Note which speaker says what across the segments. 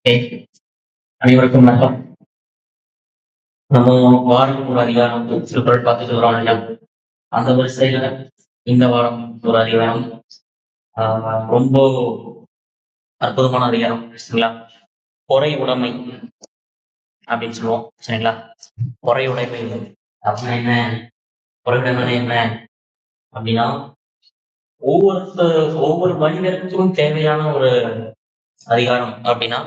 Speaker 1: ஏய், அனைவருக்கும் வணக்கம். நம்ம வாரம் ஒரு அதிகாரம் திருக்குறள் பார்த்துட்டு வரோம் இல்லையா? அந்த வரிசையில இந்த வாரம் ஒரு அதிகாரம் ரொம்ப அற்புதமான அதிகாரம் சரிங்களா? பொறை உடைமை அப்படின்னு சொல்லுவோம் சரிங்களா? பொறை உடைமை அப்படின்னா என்ன? பொறை உடைமை என்ன அப்படின்னா ஒவ்வொரு மனிதருக்கும் தேவையான ஒரு அதிகாரம் அப்படின்னா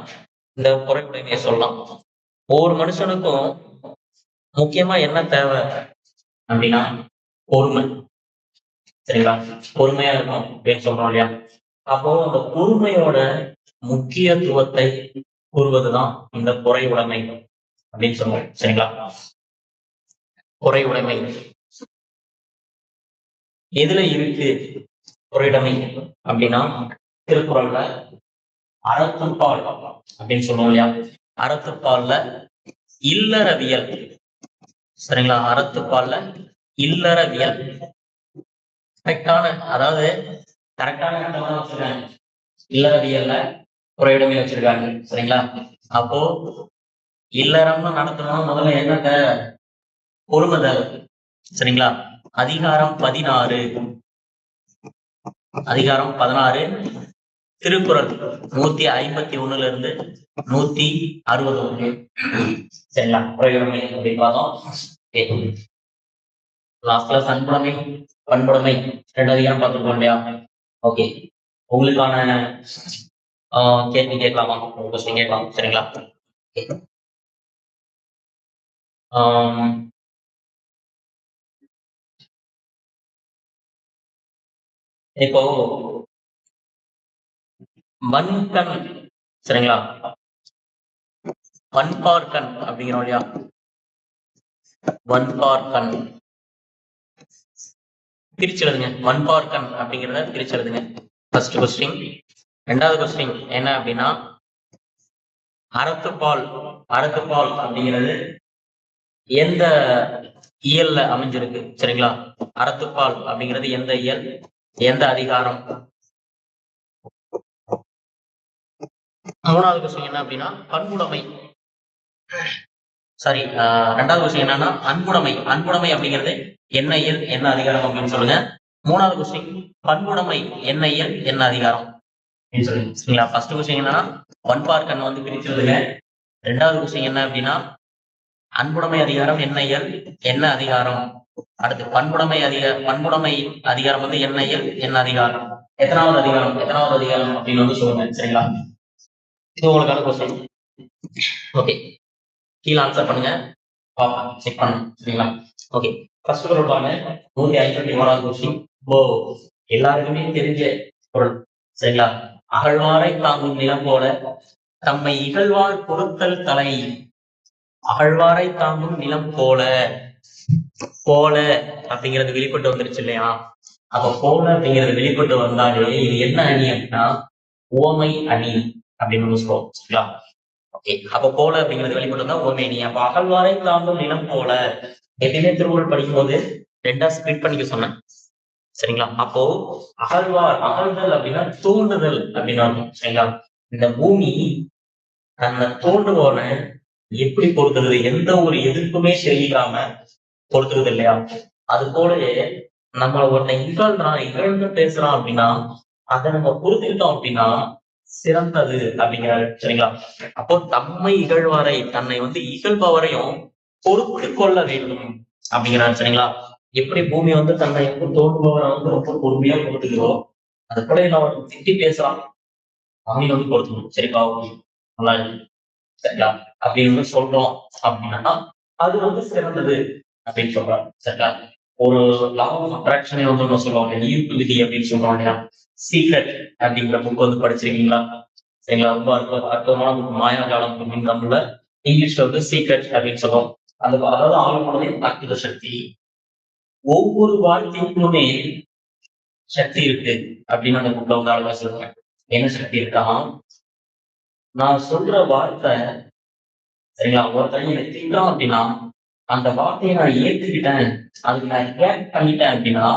Speaker 1: இந்த பொறை உடைமையை சொல்லலாம். ஒவ்வொரு மனுஷனுக்கும் முக்கியமா என்ன தேவை அப்படின்னா பொறுமை. சரிங்களா? பொறுமையா இருக்கணும் அப்படின்னு சொல்றோம் இல்லையா? அப்போ அந்த பொறுமையோட முக்கியத்துவத்தை கூறுவதுதான் இந்த பொறை உடைமை அப்படின்னு சொல்லுவோம். சரிங்களா? பொறை உடைமை எதுல இருக்கு? பொறையுடைமை அப்படின்னா திருக்குறள்ல அறத்துப்பால் அப்படின்னு சொல்லுவோம் இல்லையா? அறத்துப்பால்ல இல்லறவியல். சரிங்களா? அறத்துப்பால்ல இல்லறவியல் கரெக்டான, அதாவது கரெக்டான வச்சிருக்காங்க. இல்லறவியல்ல பொறையுடைமை வச்சிருக்காங்க. சரிங்களா? அப்போ இல்லறம்னு நடத்தணும் முதல்ல என்ன தேவை? பொறுமை தேவை. சரிங்களா? அதிகாரம் 16 திருக்குறள் 151 இருந்து 161. சரிங்களா? பொறையுடைமை அப்படின்னு பார்த்தோம். லாஸ்ட் கிளாஸ் அன்புடைமை பண்புடைமை 2 அதிகாரம் பார்த்துருக்கோம் இல்லையா? ஓகே, உங்களுக்கான கேள்வி கேட்கலாமா? கொஸ்டின் கேட்கலாம். சரிங்களா? இப்போ வன்கண் சரிங்களா? வன்பார்கண் அப்படிங்கிறோம் இல்லையா? வன்பார்கண் பிரிச்செழுதுங்க. வன்பார்கண் அப்படிங்கிறத பிரிச்செழுதுங்க. First question. ரெண்டாவது கொஸ்டின் என்ன அப்படின்னா அறத்துப்பால் அப்படிங்கிறது எந்த இயல்ல அமைஞ்சிருக்கு? சரிங்களா? அறத்துப்பால் அப்படிங்கிறது எந்த இயல், எந்த அதிகாரம்? மூணாவது கொஸ்டின் என்ன அப்படின்னா பண்புடைமை. சாரி, ரெண்டாவது கொஸ்டின் என்னன்னா அன்புடைமை அப்படிங்கிறது என்ன இயல், என்ன அதிகாரம் அப்படின்னு சொல்லுங்க. மூணாவது கொஸ்டின் பண்புடைமை என்ன இயல், என்ன அதிகாரம் அப்படின்னு சொல்லுங்க. சரிங்களா? ஃபர்ஸ்ட் கொஸ்டின் என்னன்னா வன்பார்கண் வந்து பிரிச்சிருதுங்க. ரெண்டாவது கொஸ்டின் என்ன அப்படின்னா அன்புடைமை அதிகாரம் என்ன இயல், என்ன அதிகாரம்? அடுத்து பண்புடைமை அதிகாரம் வந்து என்ன இயல், என்ன அதிகாரம்? எத்தனாவது அதிகாரம் அப்படின்னு வந்து சொல்லுங்க. சரிங்களா? இது உங்களுக்கான கொஸ்டின். ஓகே, கீழே ஆன்சர் பண்ணுங்க, செக் பண்ணுங்க. சரிங்களா? ஓகே, ஃபர்ஸ்ட் குரல் பாருங்க. 151வது கொஸ்டின். ஓ, எல்லாருக்குமே தெரிஞ்ச குரல். சரிங்களா? அகழ்வாரை தாங்கும் நிலம் போல தம்மை இகழ்வார் பொறுத்தல் தலை. அகழ்வாரை தாங்கும் நிலம் போல அப்படிங்கிறது வெளிப்பட்டு வந்துருச்சு இல்லையா? அப்ப போல அப்படிங்கிறது வெளிப்பட்டு வந்தாலே இது என்ன அணி அப்படின்னா உவமை அணி அப்படின்னு சொல்லுவோம். சரிங்களா? ஓகே, அப்ப போல அப்படிங்கிறது வெளிப்பட்டு வந்தா உவமை அணி. அப்ப அகழ்வாரை தாங்கும் நிலம் போல எப்பயுமே திருக்குறள் படிக்கும்போது ரெண்டா ஸ்பிளிட் பண்ணிக்க சொன்னேன். சரிங்களா? அப்போ அகழ்தல் அப்படின்னா தோண்டுதல் அப்படின்னு அர்த்தம். சரிங்களா? இந்த பூமி தன்னை தோண்டுவோன எப்படி பொறுத்துறது? எந்த ஒரு எதிர்ப்புமே செய்யாம பொறுத்துறது இல்லையா? அது போலவே நம்மள ஒருத்தன் இகழ்ந்து பேசுறான் அப்படின்னா அதை நம்ம பொறுத்துக்கிட்டோம் அப்படின்னா சிறந்தது அப்படிங்கிறாரு. சரிங்களா? அப்போ தம்மை இகழ்வாரை, தன்னை வந்து இகழ்பவரையும் பொறுத்து கொள்ள வேண்டும் அப்படிங்கிறாரு. சரிங்களா? எப்படி பூமி வந்து தன்னை வந்து தோன்றுபவரை வந்து ரொம்ப பொறுமையா பொறுத்துக்கிறோம், அது போல நான் திட்டி பேசுறான் அவனையும் வந்து பொறுத்துக்கணும். சரிங்களா? நல்லா இருக்கு. சரிங்களா? அப்படின்னு சொல்றோம் அப்படின்னா அது வந்து சிறந்தது அப்படின்னு சொல்றாங்க. சரிங்களா? ஒரு லா ஆஃப் அட்ராக்ஷனே வந்து ஒண்ணு சொல்லுவாங்க, ஈர்ப்பு விதி அப்படின்னு சொல்றோம் இல்லையா? சீக்ரெட் அப்படிங்கிற புக் வந்து படிச்சிருக்கீங்களா? சரிங்களா? ரொம்ப அற்புதமான புக். மாயாஜாலம் அப்படின்னு தமிழ்ல, இங்கிலீஷ்ல வந்து சீக்ரெட் அப்படின்னு சொல்லுவோம். அதாவது ஆளுமனதின் அற்புத சக்தி. ஒவ்வொரு வாழ்க்கைக்குமே சக்தி இருக்கு அப்படின்னு அந்த புக்ல வந்து அழகா சொல்லுவாங்க. என்ன சக்தி இருக்கா? நான் சொல்ற வார்த்தை, சரிங்களா, ஒருத்தன் என்னை திட்டான் அப்படின்னா அந்த வார்த்தையை நான் ஏத்துக்கிட்டேன், அதுக்கு நான் ரியாக்ட் பண்ணிட்டேன் அப்படின்னா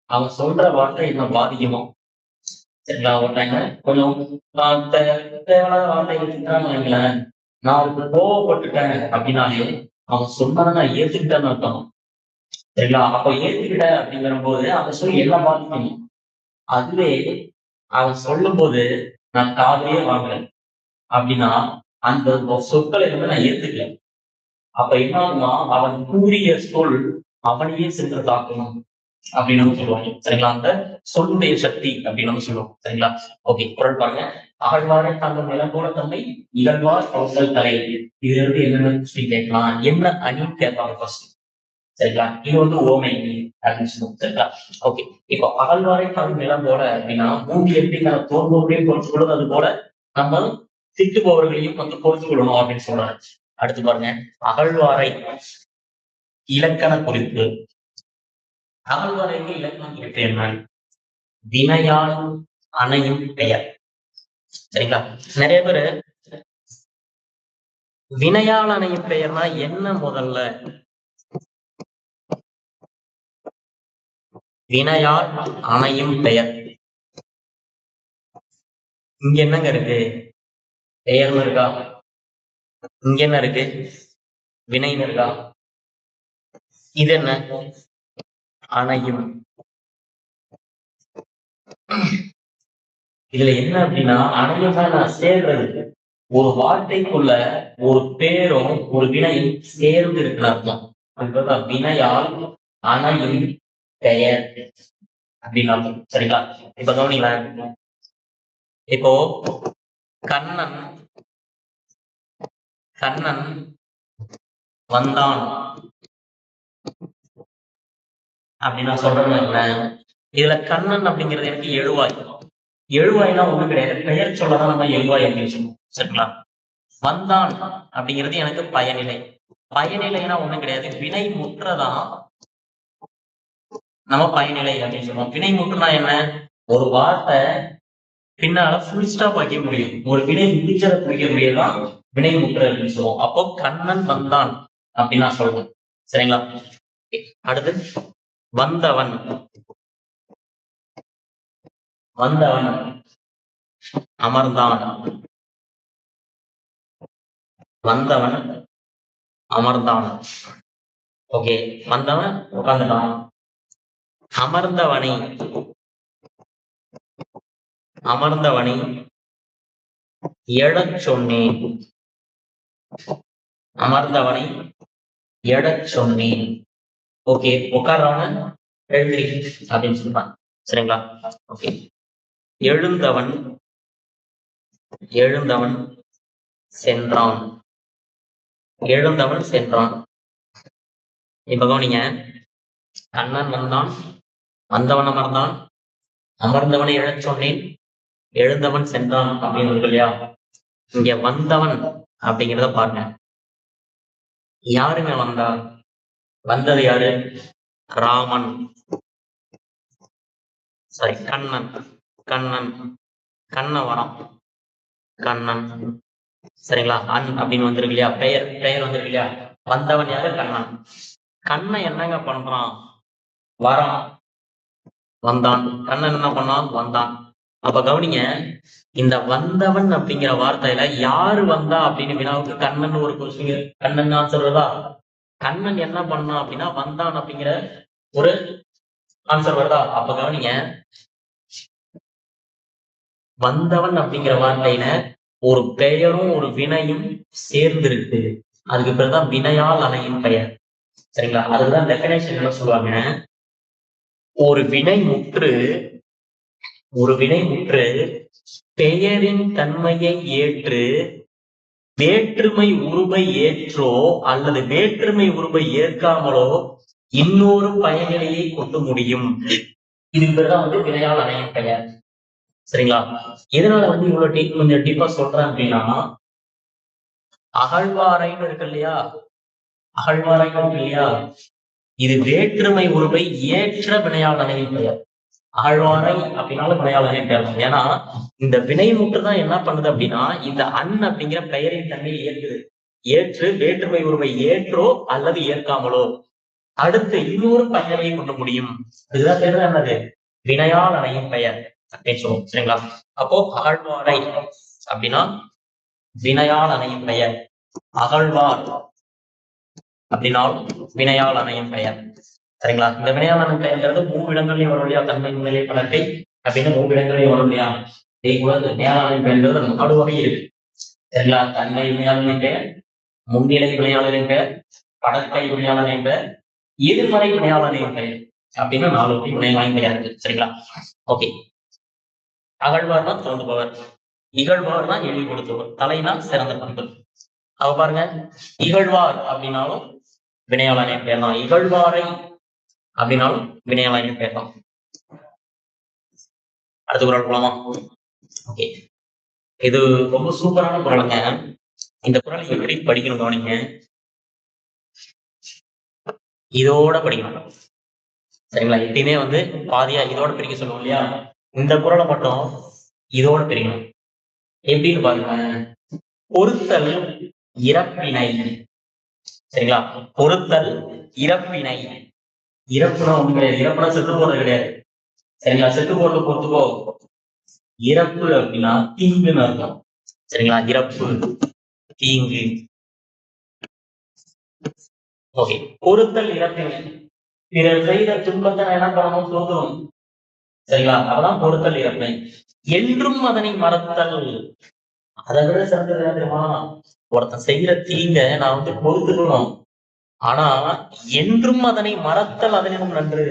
Speaker 1: அவன் சொல்ற வார்த்தை என்ன பாதிக்குமோ சரிங்களா? ஒருத்தங்க கொஞ்சம் தேவையில்லாத வார்த்தை வச்சுட்டான்னு நான் அவருக்கு கோவப்பட்டுட்டேன் அப்படின்னாலே அவன் சொன்னதை நான் ஏத்துக்கிட்டேன்னு அர்த்தம். சரிங்களா? அப்ப ஏத்துக்கிட்டேன் அப்படிங்கிற போது அந்த சொல் என்ன பாதிக்கும்? அதுவே அவன் சொல்லும் போது நான் காதலே வாங்கல அப்படின்னா அந்த சொற்களை நான் ஏத்துக்கல. அப்ப என்ன ஆகுமா அவன் கூறிய சொல் அவனையே சென்று தாக்கணும் அப்படின்னு நம்ம சொல்லுவாங்க. சரிங்களா? அந்த சொல்லுடைய சக்தி அப்படின்னு நம்ம சொல்லுவோம். சரிங்களா? ஓகே, குரல் பாருங்க. அகழ்வாரை தங்கள் நிலங்கோல தன்மை இகழ்வார் அவர்கள் தலை. இதுல இருந்து என்னென்ன கொஸ்டின் கேட்கலாம், என்ன அணின்னு கேட்பாங்க ஃபர்ஸ்ட். சரிங்களா? இது வந்து ஓமை அப்படின்னு சொல்லுவோம். சரிங்களா? ஓகே, இப்போ அகழ்வாரை தங்கள் நிலம் போல அப்படின்னா பூமி எப்படி நம்ம தோல்பொருளையும் பொறுத்து கொள்வது அது போல நம்ம திட்டுபவர்களையும் வந்து பொறுத்து கொள்ளணும் அப்படின்னு சொல்றாரு. அடுத்து பாருங்க, அகழ்வாரை இலக்கண குறிப்பு. அகழ்வாரைக்கு இலக்கண குறிப்பு என்ன? வினையால் அணையும் பெயர். சரிங்களா? நிறைய பேரு வினையால் அணையும் பெயர்னா என்ன? முதல்ல வினையால் அணையும் பெயர் இங்க என்னங்க இருக்கு? பெயர்னு இருக்கா? இங்க என்ன இருக்கு? வினைன்னு இருக்கா? இது என்ன? அணையும். இதுல என்ன அப்படின்னா அணையும் தான் நான் சேர்றது. ஒரு வார்த்தைக்குள்ள ஒரு பேரும் ஒரு வினையும் சேர்ந்து இருக்கிற அர்த்தம். அதுதான் வினையால் அணையும் பெயர் அப்படின்னு அர்த்தம். சரிங்களா? இப்ப கவனிங்களா, இப்போ கண்ணன் கண்ணன் வந்தான் அப்படின்னு நான் சொல்றேன்னு என்ன, இதுல கண்ணன் அப்படிங்கிறது எனக்கு எழுவாய். எழுவாய்னா ஒண்ணு கிடையாது, பெயர் சொல்லதான் நம்ம எழுவாய் அப்படின்னு சொல்லுவோம். சரிங்களா? வந்தான் அப்படிங்கிறது எனக்கு பயனிலை. பயனிலைன்னா ஒண்ணும் கிடையாது, வினை முற்றதான் நம்ம பயனிலை அப்படின்னு சொல்லுவோம். வினை முற்றுனா என்ன? ஒரு வார்த்தை பின்னால ஃபுல் ஸ்டாப் வைக்க முடியும், ஒரு வினை முடிச்சதை குறிக்க முடியதான் வினை முற்று அப்படின்னு சொல்லுவோம். அப்போ கண்ணன் வந்தான் அப்படின்னு நான் சொல்றேன். சரிங்களா? அடுத்து வந்தவன். வந்தவன் அமர்ந்தான். வந்தவன் அமர்ந்தான். ஓகே, வந்தவன் உட்கார்ந்துட்டான். அமர்ந்தவனை அமர்ந்தவனை எழச் சொன்னேன். அமர்ந்தவனை எழச் சொன்னேன். ஓகே, உட்கார்றவன் எழுந்திரி அப்படின்னு சொல்றான். சரிங்களா? ஓகே, எழுந்தவன் எழுந்தவன் சென்றான். எழுந்தவன் சென்றான். இப்ப கவனிங்க, கண்ணன் வந்தான், வந்தவன் அமர்ந்தான், அமர்ந்தவனை எழச் சொன்னேன், எழுந்தவன் சென்றான் அப்படின்னு இருக்கு இல்லையா? இங்க வந்தவன் அப்படிங்கிறத பாருங்க, யாருங்க வந்தா? வந்தது யாரு? ராமன். சாரி, கண்ணன். கண்ணன் கண்ண வரம் கண்ணன். சரிங்களா? அன் அப்படின்னு வந்திருக்கு இல்லையா? பெயர் பெயர் வந்திருக்கு இல்லையா? வந்தவன் யாரு? கண்ணன். கண்ணன் என்னங்க பண்றான்? வரம். வந்தான். கண்ணன் என்ன பண்ணான்? வந்தான். அப்ப கவனிங்க, இந்த வந்தவன் அப்படிங்கிற வார்த்தையில யாரு வந்தா அப்படின்னு வினாவுக்கு கண்ணன் ஒரு கொஸ்டின், கண்ணன் ஆன்சர் வருதா? கண்ணன் என்ன பண்ணான் அப்படின்னா வந்தான் அப்படிங்கிற ஒரு ஆன்சர் வருதா? அப்ப கவனிங்க, வந்தவன் அப்படிங்கிற வார்த்தையில ஒரு பெயரும் ஒரு வினையும் சேர்ந்து இருக்கு. அதுக்கு பேர்தான் வினையால் அணையும் பெயர். சரிங்களா? அதுதான் டெபினேஷன் என்ன சொல்லுவாங்க, ஒரு வினை முற்று பெயரின் தன்மையை ஏற்று வேற்றுமை உருவை ஏற்றோ அல்லது வேற்றுமை உருவை ஏற்காமலோ இன்னொரு பயனிலையை கொண்டு முடியும். இதுக்கு பேர்தான் வந்து வினையால் அணையும் பெயர். சரிங்களா? எதனால வந்து இவ்வளவு கொஞ்சம் டீப்பா சொல்றேன் அப்படின்னா, அகழ்வாரைன்னு இருக்கு இல்லையா? அகழ்வாரைன்னு இருக்கு இல்லையா? இது வேற்றுமை உருவை ஏற்ற வினையால் அணையும் பெயர். அகழ்வாரை அப்படின்னாலும் வினையால் அணையும் பெயர். ஏன்னா இந்த வினை முற்றுதான் என்ன பண்ணுது அப்படின்னா இந்த அன் அப்படிங்கிற பெயரின் தன்மையை ஏற்குது. ஏற்று வேற்றுமை உருவை ஏற்றோ அல்லது ஏற்காமலோ அடுத்து இன்னொரு பயனையை கொண்டு முடியும். இதுதான் பேர் என்னது? வினையால் அணையும் பெயர். அப்படின்னு சொல்லுவோம். சரிங்களா? அப்போ அகழ்வாரை அப்படின்னா வினையால் அணையும் பெயர். அகழ்வார் அப்படின்னால் வினையால் அணையும் பெயர். சரிங்களா? இந்த வினையால் அணையும் பெயர்ங்கிறது 3 இடங்களையும் வரும் இல்லையா? தன்மை, முன்னிலை, படத்தை அப்படின்னு 3 இடங்களையும் வரும் இல்லையா? இதே போல இந்த வினையால் அணையும் பெயர்ங்கிறது 4 வகை இருக்கு. சரிங்களா? தன்மை வினையாளரின் பெயர், முன்னிலை வினையாளரின் பெயர், படத்தை வினையாளரின் பெயர், எதிர்மறை வினையாளரின் பெயர் அப்படின்னு 4 வகை வினையாளரின் பெயர் இருக்கு. சரிங்களா? ஓகே. அகழ்வார்னா தோன்றுபவர், இகழ்வார்னா இழிவுபடுத்துபவர், தலைனா சிறந்த பண்பு. அவ பாருங்க, இகழ்வார் அப்படின்னாலும் வினையாளரின் பெயர் தான், இகழ்வாரை அப்படின்னாலும் வினையாளரின் பெயர் தான். அடுத்த குறள் போலாமா? ஓகே, இது ரொம்ப சூப்பரான குறளுங்க. இந்த குறளை எப்படி படிக்கணும் கவனிங்க, இதோட படிக்கணும். சரிங்களா? எப்பயுமே வந்து பாதியா இதோட பிரிக்க சொல்லுவோம் இல்லையா? இந்த குறளை மட்டும் இதோட பிரிக்கணும். எப்படின்னு பாருங்க, பொறுத்தல் இறப்பினை. சரிங்களா? பொறுத்தல் இறப்பினை. இறப்புனா ஒண்ணு கிடையாது, இறப்புனா செத்து போறது கிடையாது. சரிங்களா? செத்து போறது பொறுத்துக்கோ. இறப்பு அப்படின்னா தீங்குன்னு அர்த்தம். சரிங்களா? இறப்பு, தீங்கு. ஓகே, பொறுத்தல் இறப்பினை. பிறர் செய்த துன்பத்தை என்ன பண்ணணும்? பொறுத்தணும். சரிங்களா? அதெல்லாம் பொறுத்தல் இறப்பினை. என்றும் அதனை மறத்தல். அதை விட சிறந்தது என்ன தெரியுமா? ஒருத்தன் செய்யற தீங்க நான் வந்து பொறுத்துக்கணும், ஆனா என்றும் அதனை மறத்தல் அதனினும் நன்று.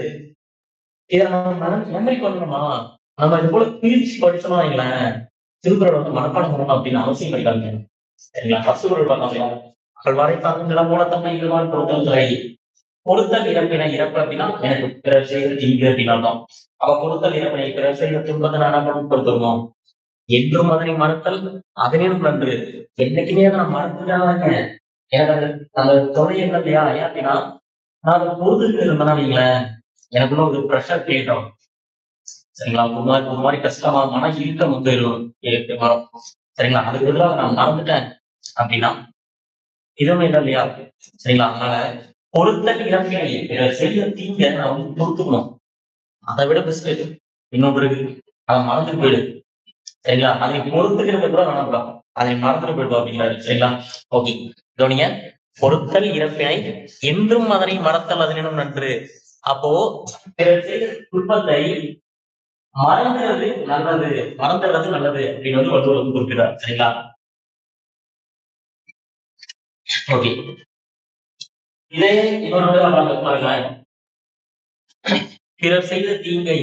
Speaker 1: இதை நம்ம மெமரி பண்ணணுமா? நம்ம இது போல பிரிச்சு படிச்சோம்னா வைங்களேன், திருக்குறள் வந்து மனப்பாடம் பண்ணணும் அப்படின்னு அவசியம் இருக்காங்க. சரிங்களா? ஃபர்ஸ்ட் குறள் பார்த்தோம், அகழ்வாரை தாங்கும் நிலமூலத்தன்மை இதுவான் பொறுத்தல் துறை. பொறுத்தல் இறப்பினை. இறப்பு அப்படின்னா எனக்கு பிறர் செய்த தீங்கு அப்படின்னு அர்த்தம். அவ பொறுத்தல் இறப்பினை, பிறர் செய்த துன்பத்தை நான் பொறுத்துக்கணும். என்றும் அதனை மறத்தல் அதனினும் நன்று. என்னைக்குமே அதை நான் மறந்துட்டாங்க, எனக்கு அந்த தொலை என்ன இல்லையா? ஏன் அப்படின்னா நான் அதை பொறுத்துட்டு இருந்தேன்னா வைங்களேன், எனக்குள்ள ஒரு ப்ரெஷர் கேட்டோம். சரிங்களா? ஒரு மாதிரி கஷ்டமா மன இறுக்கம் வந்து வரும். சரிங்களா? அதுக்கு எதிராக நான் மறந்துட்டேன் அப்படின்னா இதுவுமே இல்லை இல்லையா? சரிங்களா? அதனால பொறுத்தல் இறப்பினை, செய்ய தீங்க நான் வந்து பொறுத்துக்கணும். அதை விட பெஸ்ட் இன்னொன்று இருக்கு, அதை மறந்துட்டு போயிடு. சரிங்களா? அதை பொறுத்துக்கிறது கூட வேணாம், அதை மறந்துட்டு போயிடுவோம் அப்படிங்கிறாரு. சரிங்களா? ஓகே, கவனிங்க, பொறுத்தல் இறப்பினை என்றும் அதனை மறத்தல் அதனினும் நன்று. அப்போ பிறர் செய்த துன்பத்தை மறந்துறது நல்லது, மறந்துறது நல்லது அப்படின்னு வந்து வள்ளுவர் குறிப்பிடுறார். சரிங்களா? ஓகே, இதே இன்னொரு பாருங்க, பிறர் செய்த தீங்கை.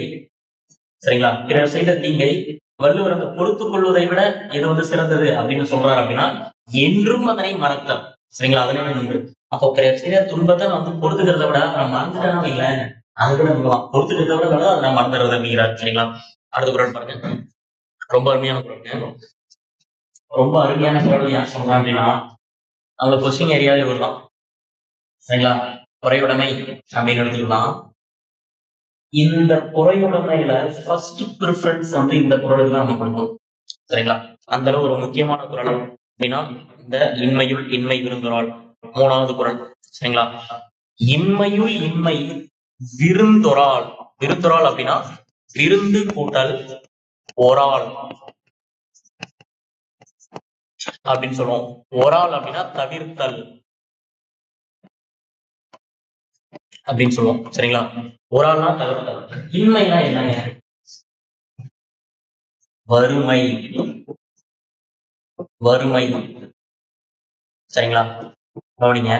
Speaker 1: சரிங்களா? பிறர் செய்த தீங்கை வள்ளுவர் அந்த பொறுத்துக் கொள்வதை விட எது வந்து சிறந்தது அப்படின்னு சொல்றாரு அப்படின்னா என்றும் அதனை மறத்தல். சரிங்களா? அதனே நன்று. அப்போ பிறர் செய்த துன்பத்தை வந்து பொறுத்துக்கிறத விட நான் மறந்துட்டேன்னா வைங்கள, அதை விட பொறுத்துக்கிறத விட அதை நான் மறந்துடுறது அப்படிங்கிறார். சரிங்களா? அடுத்த குறள் பாருங்க, ரொம்ப அருமையான குறள். ரொம்ப அருமையான குறள் யார் சொல்றான் அப்படின்னா அவங்க கொஸ்டின் ஏரியாவே வரலாம். சரிங்களா? குறையுடைமை அப்படின்னு எடுத்துக்கலாம். இந்த குறையுடைமையில ஃபர்ஸ்ட் ப்ரிஃபரன்ஸ் வந்து இந்த குறளுக்கு தான் நம்ம கொடுக்கணும். சரிங்களா? அந்த அளவு ஒரு முக்கியமான குறள் அப்படின்னா இந்த இன்மையுள் இன்மை விருந்தொராள் 3வது குறள். சரிங்களா? இன்மையுள் இன்மை விருந்தொராள். விருந்தொராள் அப்படின்னா விருந்து கூட்டல் ஒராள் அப்படின்னு சொல்லுவோம். ஒராள் அப்படின்னா தவிர்த்தல் அப்படின்னு சொல்லுவோம். சரிங்களா? ஒராள்னா தவிர்த்தல். இன்மைனா என்னங்க? வறுமை. வறுமை. சரிங்களா? கவனிங்க,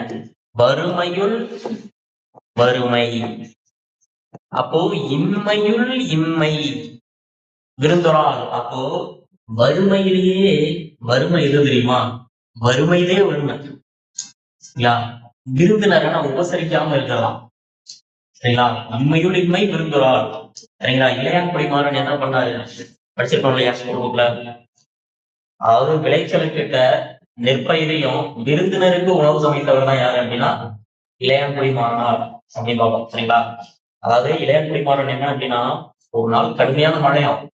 Speaker 1: வறுமையுள் வறுமை. அப்போ இன்மையுள் இன்மை விருந்தொராள். அப்போ வறுமையிலேயே வறுமை எது தெரியுமா? வறுமையிலே வறுமை. சரிங்களா? விருந்தினரை நம்ம உபசரிக்காம இருக்கலாம். சரிங்களா? இன்மையுள் இன்மை விருந்தொராள். சரிங்களா? இளையான்குடி மாறன் என்ன பண்ணாரு? படிச்சிருக்கோம் இல்லையா ஸ்கூல்? அதாவது விளைச்சலுக்கிட்ட நெற்பயிரையும் விருந்தினருக்கு உணவு சமைத்தவர் தான் யாரு அப்படின்னா இளையான்குடி மாறனார் அப்படின்னு பார்ப்போம். சரிங்களா? அதாவது இளையான்குடி மாறன் என்ன அப்படின்னா ஒரு நாள் கடுமையான மழையாகும்.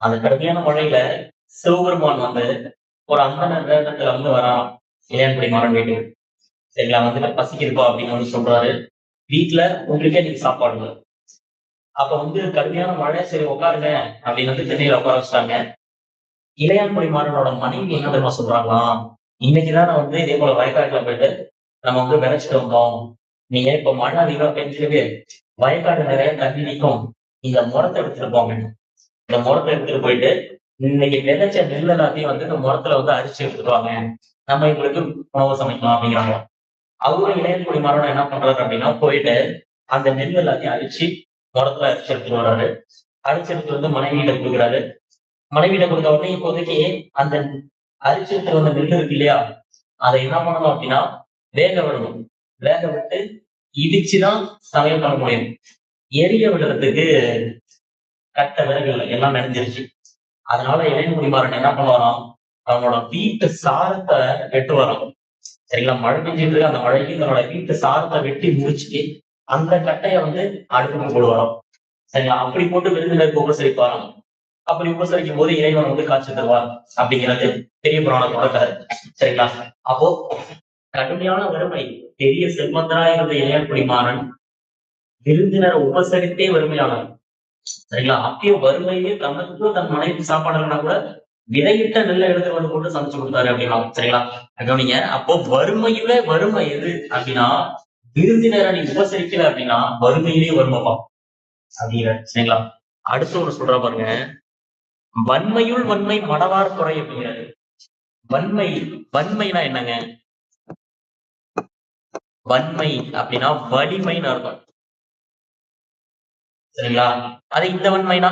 Speaker 1: அந்த கடுமையான மழையில சிவபெருமான் வந்து ஒரு அந்தனர் வேகத்துல வந்து வரான் இளையான்குடி மாறன் வீட்டுக்கு. சரிங்களா? வந்துட்டு பசிக்கிருப்பா அப்படின்னு வந்து சொல்றாரு. வீட்டுல உங்களுக்கே நீங்க சாப்பாடு. அப்ப வந்து கடுமையான மழை, சரி உட்காருங்க அப்படின்னு வந்து திண்ணையில உட்கார வச்சுட்டாங்க. இளையான்குடி மாறனோட மனைவி என்ன தெரியுமா சொல்றாங்களாம், இன்னைக்குதான் நான் வந்து இதே போல வயக்காட்டுல போயிட்டு நம்ம வந்து விதைச்சிட்டு வந்தோம். நீங்க இப்ப மழை அதிகமா பெஞ்சிருக்கு, வயக்காடு நிறைய தண்ணி நிக்கும். இந்த முறத்தை எடுத்துட்டு போங்க. இந்த முறத்தை எடுத்துட்டு போயிட்டு இன்னைக்கு விதைச்ச நெல் எல்லாத்தையும் வந்து இந்த முறத்துல வந்து அரிச்சு எடுத்துட்டு வாங்க. நம்ம எங்களுக்கு உணவு சமைக்கலாம் அப்படிங்கிறாங்க. அவரும் இளையன்குடி மாறனும் என்ன பண்றாரு அப்படின்னா போயிட்டு அந்த நெல் எல்லாத்தையும் அரிச்சு முறத்துல அரிச்சு எடுத்துட்டு வர்றாரு. அரிச்சு எடுத்துட்டு வந்து மனைவியிட்ட கொடுக்குறாரு. மனைவியிட்ட கொடுத்த உடனே இப்போதைக்கு அந்த அரிச்சு எடுத்துட்டு வந்த நெல் இருக்கு இல்லையா, அதை என்ன பண்ணணும் அப்படின்னா வேக விடணும். வேக விட்டு இடிச்சுதான் சமையல் பண்ண முடியும். எரிய விடுறதுக்கு கட்ட விறகு இல்லை, எல்லாம் நனைஞ்சிருச்சு. அதனால இளையன்குடி மாறன் என்ன பண்ணுவாராம், அவனோட வீட்டு சாரத்தை வெட்டுவாராம். சரிங்களா, மழை பெஞ்சிட்டு இருக்கு, அந்த மழைக்கு தன்னோட வீட்டு சாரத்தை வெட்டி முடிச்சுட்டு அந்த கட்டைய வந்து அடுப்புக்கு போடுவாராம். சரிங்களா, அப்படி போட்டு விருந்தினருக்கு உபசரிப்பாராம். அப்படி உபசரிக்கும் போது இறைவன் வந்து காட்சி தருவார் அப்படிங்கிறது பெரிய புராணத்தோட கதை. சரிங்களா, அப்போ கடுமையான வறுமை, பெரிய செல்வந்தராக இருந்த இளையன்குடி மாறன் விருந்தினரை உபசரித்தே வறுமையானார். சரிங்களா, அப்பயும் வறுமையிலே தனக்கு தன் மனைவி சாப்பாடு இல்லைன்னா கூட விதையிட்ட நெல்லை எடுத்து வந்து போட்டு சமைச்சு கொடுத்தாரு அப்படின்னா. சரிங்களா, கவனிங்க. அப்போ வறுமையில வறுமை எது அப்படின்னா, விருந்தினரை நீ உபசரிக்கல அப்படின்னா வறுமையிலேயே வறுமைப்பா அப்படிங்கிற. சரிங்களா, அடுத்து ஒண்ணு சொல்ற பாருங்க, வன்மையுள் வன்மை மடவார் குறை அப்படிங்கிறாரு. வன்மை, வன்மைனா என்னங்க? வன்மை அப்படின்னா வலிமைன்னு அர்த்தம். சரிங்களா, அது இந்த வன்மைனா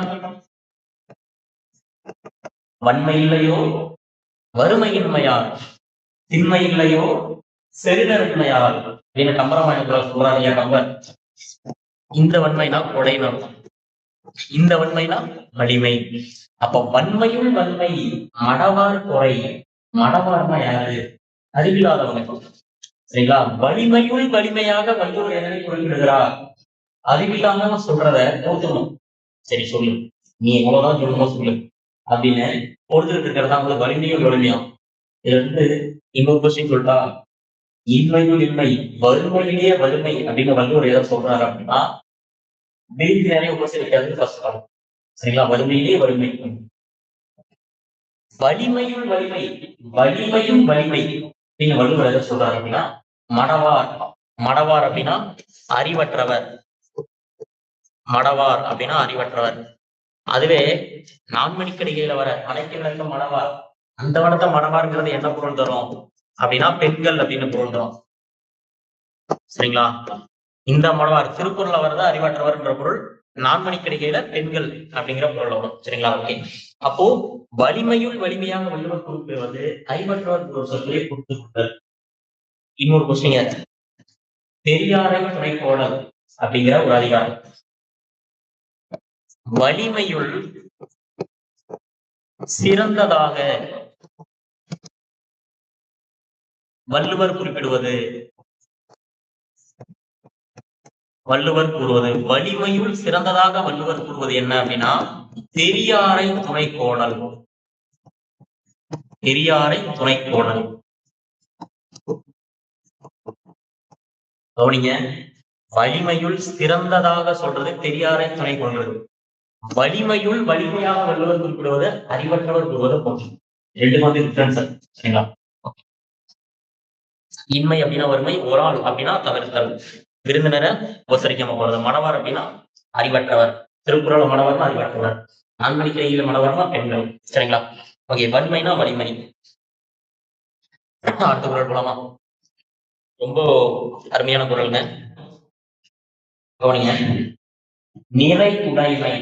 Speaker 1: வன்மை இல்லையோ வறுமையின்மையார், திண்மை இல்லையோ செருடர்மையார் அப்படின்னு கம்பராமாயணத்துல சொல்றாங்க கம்பர். இந்த வன்மைனா கொடைன்னு அர்த்தம், இந்த வன்மைனா வலிமை. அப்ப வன்மையுள் வன்மை மடவார் குறை. மடவார்னா யாரு? அறிவில்லாதவங்க. சரிங்களா, வலிமையுள் வலிமையாக வள்ளுவர் எதனை குறிப்பிடுகிறார்? அறிவில்லாம சொல்றத போத்தணும். சரி சொல்லு, நீ எவ்வளவுதான் சொல்லணுமோ சொல்லு அப்படின்னு கொடுத்துட்டு இருக்கிறதா வந்து வலிமையும் வலிமையும். இதுல இருந்து இன்னொரு கொஸ்டின் சொல்லிட்டா, இன்மையுள் இன்மை வறுமையிலேயே வலிமை அப்படின்னு வள்ளுவர் எதை சொல்றாரு அப்படின்னா, விருந்தினரை உபசரிக்கிறது ஃபர்ஸ்ட் பாயிண்ட். சரிங்களா, வறுமையிலேயே வலிமை. வலிமையுள் வலிமை, வலிமையும் வலிமை அப்படின்னு வள்ளுவர் எதை சொல்றாரு அப்படின்னா, மடவார். மடவார் அப்படின்னா அறிவற்றவர். மடவார் அப்படின்னா அறிவற்றவர். அதுவே நான்மணிக்கடிகையில வர அனைத்து மடவார், அந்த வடத்தை மடவார்ங்கிறது என்ன பொருள் தரும் அப்படின்னா பெண்கள் அப்படின்னு பொருள் தரும். சரிங்களா, இந்த மடவார் திருக்குறள்ல வரதா அறிவற்றவர் என்ற பொருள், நான்மணிக்கடிகையில பெண்கள் அப்படிங்கிற பொருள் வரும். சரிங்களா, ஓகே. அப்போ வலிமையுள் வலிமையாக வள்ளுவர் குறிப்பிடுவது அறிவற்றவர் ஒரு சொல்லே கொடுத்து. இன்னொரு கொஸ்டின், பெரியாரை துணைக்கோடல் அப்படிங்கிற ஒரு அதிகாரம். வலிமையுள் சிறந்ததாக வள்ளுவர் குறிப்பிடுவது, வள்ளுவர் கூறுவது, வலிமையுள் சிறந்ததாக வள்ளுவர் கூறுவது என்ன அப்படின்னா பெரியாரை துணைக்கோடல். பெரியாரை துணைக்கோடல். கவனிங்க, வலிமையுள் சிறந்ததாக சொல்றது பெரியாரை துணை கொள்வது, வலிமையுள் வலிமையாக வள்ளுவர் குறிப்பிடுவது அறிவற்றவர் கூறுவது போன்று. ரெண்டு மாதிரி டிஃபரன்ஸ். சரிங்களா, இன்மை அப்படின்னா வறுமை, ஒரு ஆள் அப்படின்னா தவிர்த்தல், விருந்தினரை உபசரிக்காம போறது. மடவார் அப்படின்னா அறிவற்றவர், திருக்குறள் மடவார்னா அறிவற்றவர், நான்மணிக்கடிகையில மடவார்னா பெண்கள். சரிங்களா, ஓகே. வன்மைனா வலிமை. அடுத்த குறள் போலாமா? ரொம்ப அருமையான குறள்ங்க, கவனிங்க. நிறை உடைமை.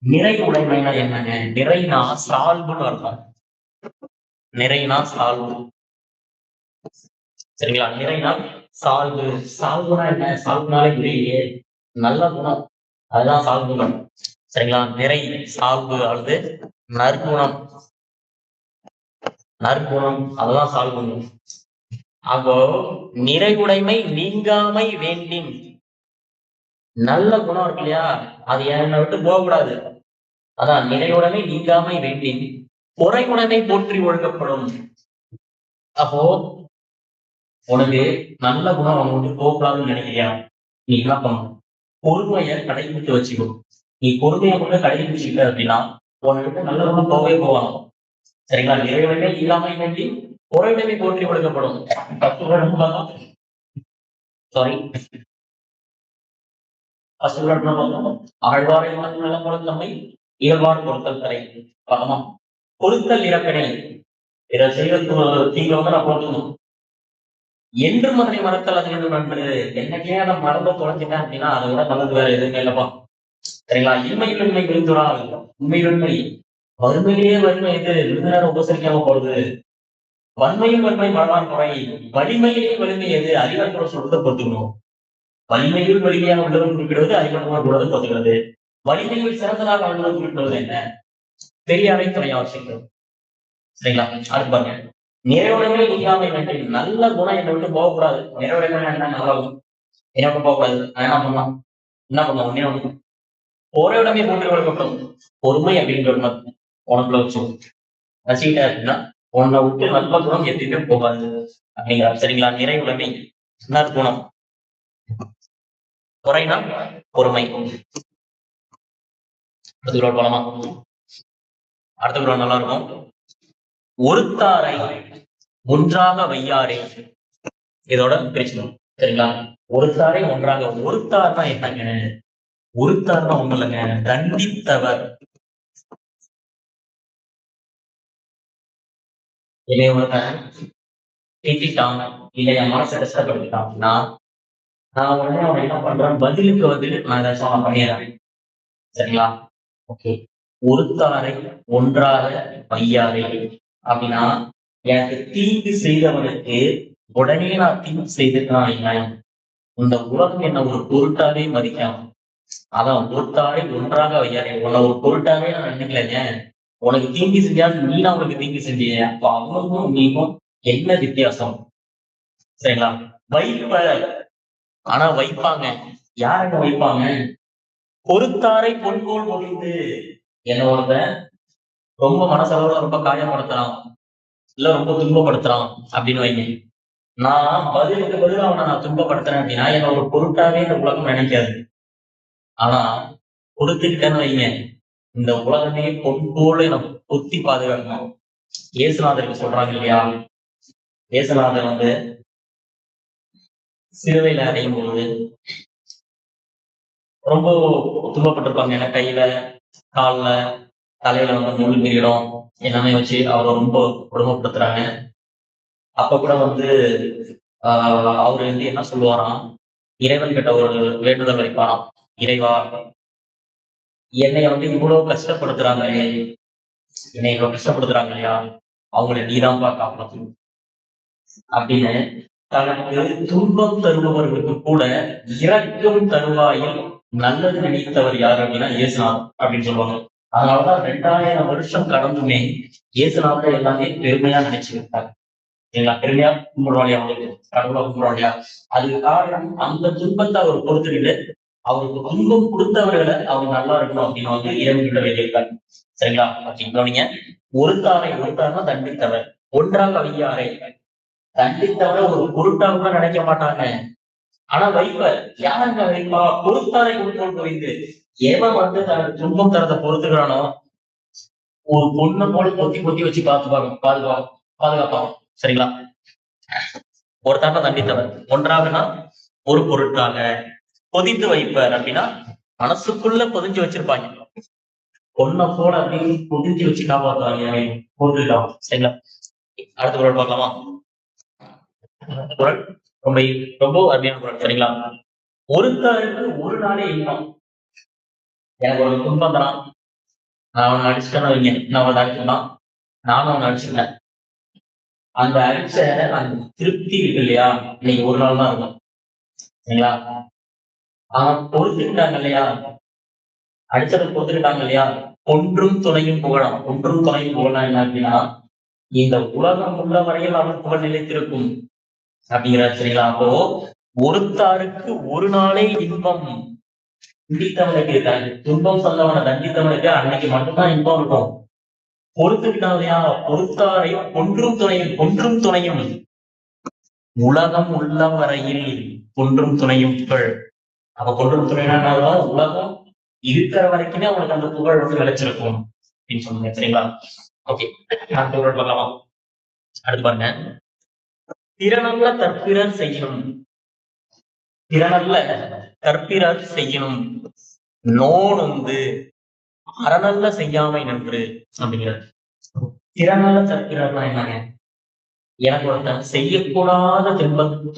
Speaker 1: நிறை உடைமைனா என்னங்க? நிறைனா சால்புன்னு அர்த்தம். நிறைனா சால்பு. சரிங்களா, நிறைனா சால்பு. சால்புனா என்ன? சால்புனாலே புரியலையே, நல்ல குணம், அதுதான் சால்புணம். சரிங்களா, நிறை சால்பு அல்லது நற்குணம். நற்குணம் அதுதான் சால்புணம். அப்போ நிறைவுடைமை நீங்காமை வேண்டின். நல்ல குணம் இருக்கு இல்லையா, அது என்னை விட்டு போகக்கூடாது. அதான் நிறைவுடைமை நீங்காமை வேண்டின் குறைகுணமை போற்றி ஒழுக்கப்படும். அப்போ உனக்கு நல்ல குணம் உனக்கு விட்டு போகக்கூடாதுன்னு நினைக்கிறியா, நீ என்ன பண்ணணும்? பொறுமையை கடைபிடித்து வச்சுக்கணும். நீ பொறுமையை கூட கடைபிடிச்சுக்கிட்ட அப்படின்னா உன்கிட்ட நல்லவங்க போகவே போவாங்க. சரிங்களா? இறைவனே இல்லாமை வேண்டி பொறையிடமே போற்றி கொடுக்கப்படும். சாரி, ஆழ்வாரை நல்ல பொருத்தமை இயல்பாடு பொருத்தல் தரை பகமா பொருத்தல் இறக்கணை இதை செய்ய தீங்க வந்து நான் போட்டுக்கணும் என்று அதனை மறத்தல் அது என்று நண்பது என்னைக்கே அதை மறந்து தொலைஞ்சிட்டேன் அப்படின்னா அதை விட நல்லது வேற எதுவுமே இல்லப்பா. சரிங்களா? இன்மை வெண்மை விருந்துறாள் உண்மை வெண்மை வறுமையிலேயே வறுமை இது விருது நேரம் உபசரிக்காம போறது. வன்மையும் வன்மை மறவான் குறை வலிமையிலே வலிமை எது அறிவாற்றோட சொல்றதை பொறுத்துக்கணும். வலிமையில் வலிமையாக உள்ளவன் குறிப்பிடுவது அறிவாற்றமாக உள்ளது பொறுத்துக்கிறது. வலிமையில் சிறந்ததாக உள்ளவன் குறிப்பிடுவது என்ன? பெரியாரை துணை அவசியம். சரிங்களா? அது பாருங்க, நிறைவுடைமை இல்லாமை வேண்டும். நல்ல குணம் என்னை விட்டு போகக்கூடாது. நிறைவுடைமை என்ன நல்லாகும் என்ன விட்டு போகக்கூடாது. என்ன பண்ணலாம் ஒன்னே ஒண்ணு பொறையுடைமை போன்று வளர்க்கப்படும். பொறுமை அப்படின்ற உனக்குள்ள வச்சு வச்சுக்கிட்ட அப்படின்னா உன்னை விட்டு நல்ல குணம் எதுவுமே போகாது அப்படிங்கிறார். சரிங்களா? நிறைவுடைமை என்ன குணம்? பொறைனா பொறுமை. அடுத்த குரல் போலாமா? அடுத்த குரல் நல்லா இருக்கும். ஒருத்தாரை ஒன்றாக வையாரே, இதோட பிரிச்சுக்கணும். சரிங்களா? ஒருத்தாரை ஒன்றாக, ஒருத்தார்னா என்னங்க? ஒருத்தார்னா ஒண்ணு இல்லைங்க, தண்டித்தவர். இளையவர்கள் திட்டான் இல்லை என் மனசை கஷ்டப்படுத்திட்டான் அப்படின்னா நான் உடனே அவனை என்ன பண்றேன், பதிலுக்கு பதில் நான் ஏதாச்சும் பண்ணிடுறேன். சரிங்களா? ஓகே. ஒருத்தாரை ஒன்றாக வையாரே அப்படின்னா எனக்கு தீங்கு செய்தவனுக்கு உடனே நான் தீங்கு செய்திருக்கான். இந்த உலகம் என்ன ஒரு பொருட்டாவே மதிக்காம, அதான் ஒருத்தாரை ஒன்றாக வையாரே. உன்னை ஒரு பொருட்டாவே நான் நினைக்கலைங்க. உனக்கு தீங்கு செஞ்சாலும் நீ நான் உனக்கு தீங்கு செஞ்சீங்க. அப்ப அவனுக்கும் நீக்கும் என்ன வித்தியாசம்? சரிங்களா? வைப்ப, ஆனா வைப்பாங்க. யாருங்க வைப்பாங்க? பொறுத்தாரை பொன்போல் பொழிந்து. என்னோட ரொம்ப மனசளவுல ரொம்ப காயப்படுத்துறான் இல்ல ரொம்ப துன்பப்படுத்துறான் அப்படின்னு வைங்க. நான் பதிலுக்கு பதில் அவனை நான் துன்பப்படுத்துறேன் அப்படின்னா என்ன ஒரு பொருட்டாவே இந்த உலகம் நினைக்காது. ஆனா கொடுத்துக்கிட்டேன்னு வைங்க, இந்த உலகமே பொன் போல நம்ம பொத்தி பாதுகாக்கணும். இயேசுநாதருக்கு சொல்றாங்க இல்லையா? இயேசுநாதர் வந்து சிலுவையில அடையும் போது ரொம்ப துன்பப்பட்டிருப்பாங்க. ஏன்னா கையில கால்ல தலையில வந்து முள் கிரீடம் எல்லாமே வச்சு அவரை ரொம்ப கொடுமைப்படுத்துறாங்க. அப்ப கூட வந்து அவரு வந்து என்ன சொல்லுவாராம், இறைவன் கிட்ட ஒரு வேண்டுதல் வைப்பாராம். இறைவா, என்னைய வந்து இவ்வளவு கஷ்டப்படுத்துறாங்க, என்னை இவ்வளவு கஷ்டப்படுத்துறாங்க இல்லையா, அவங்களை நீதான்பா காப்பாற்றணும் அப்படின்னு தனக்கு துன்பம் தருபவர்களுக்கு கூட இறக்கும் தருவாயில் நல்லது நினைத்தவர் யார் அப்படின்னா இயேசுநாதர் அப்படின்னு சொல்லுவாங்க. அதனாலதான் 2000 வருஷம் கடந்துமே இயேசுநாதர் எல்லாமே பெருமையா நினைச்சுக்கிட்டாங்க. சரிங்களா? பெருமையா கும்பிடுவாங்க, அவங்களுக்கு கடவுளை கும்பிடுவாங்க. அதுக்கு காரணம் அந்த துன்பத்தை அவர் பொறுத்துக்கிட்டு அவருக்கு துன்பம் கொடுத்தவர்களை அவங்க நல்லா இருக்கணும் அப்படின்னு வந்து இறைவன்கிட்ட வேண்டியிருக்காங்க. சரிங்களா? கவனிங்க. ஒருத்தார்னா தண்டித்தவர், ஒன்றாக வையாரை. தண்டித்தவரை ஒரு பொருட்டா கூட நினைக்க மாட்டாங்க. ஆனா வைப்பர் யாருங்க வைப்பா? பொறுத்தாரை கொடுத்தோம் புரிந்து. எவன் வந்து தனக்கு துன்பம் தரத்தை பொறுத்துக்கிறானோ ஒரு பொண்ணு போல பொத்தி பொத்தி வச்சு பாதுகாப்பாங்க. சரிங்களா? ஒருத்தாங்க தண்டித்தவர், ஒன்றாகனா ஒரு பொருட்டாக, பொதித்து வைப்பர் அப்படின்னா மனசுக்குள்ள பொதிஞ்சு வச்சிருப்பாங்க. பொண்ணை போல அப்படின்னு பொதிஞ்சு வச்சு காப்பாற்றுவாங்க, போட்டுக்கலாம். சரிங்களா? அடுத்த குரல் பார்க்கலாமா? குரல் ரொம்ப ரொம்ப அருமையான குரல். சரிங்களா? ஒருத்தருக்கு ஒரு நாளே இன்பம். எனக்கு ஒரு துன்பம் தரான், நான் அவனை அடிச்சுட்டேன்னு வைங்க, நான் அவனை அடிச்சுட்டான், நானும் அவனை அடிச்சுட்டேன். அந்த அடிச்ச அந்த திருப்தி இருக்கு இல்லையா, இன்னைக்கு ஒரு நாள் தான் இருக்கும். சரிங்களா? அவன் பொறுத்துக்கிட்டாங்க இல்லையா, அடிச்சதை பொறுத்துக்கிட்டாங்க இல்லையா, ஒன்றும் துணையும் புகழாம். ஒன்றும் துணையும் புகழலாம் என்ன அப்படின்னா இந்த உலகம் உள்ள வரையில் அவன் புகழ் நிலைத்திருக்கும் அப்படிங்கிறார். சரிங்களா? அப்போ ஒருத்தாருக்கு ஒரு நாளே இன்பம். துண்டித்தவனுக்கு துன்பம் சொன்னவனை தண்டித்தவனுக்கு அன்னைக்கு மட்டும்தான் இன்பம் இருக்கும். பொறுத்துக்கிட்டாதையா பொறுத்தாரை ஒன்றும் துணையும் உலகம் உள்ள வரையில் ஒன்றும் துணையும் புகழ் அப்ப கொண்டு துணையினால்தான் உலகம் இருக்கிற வரைக்குமே அவங்களுக்கு அந்த புகழ் வந்து நிலைச்சிருக்கும் அப்படின்னு சொன்னீங்க. சரிங்களா? ஓகே, நான் புகழ் பண்ணலாமா? அடுத்து பாருங்க. திறனல்ல தற்பிறர் செய்யணும், திறனல்ல தற்பிறர் செய்யணும், நோன் வந்து அறநல்ல செய்யாமை நன்று அப்படிங்கிறது. திறனல்ல தற்பிறர்னா என்னங்க? எனக்கு ஒருத்தன் செய்யக்கூடாத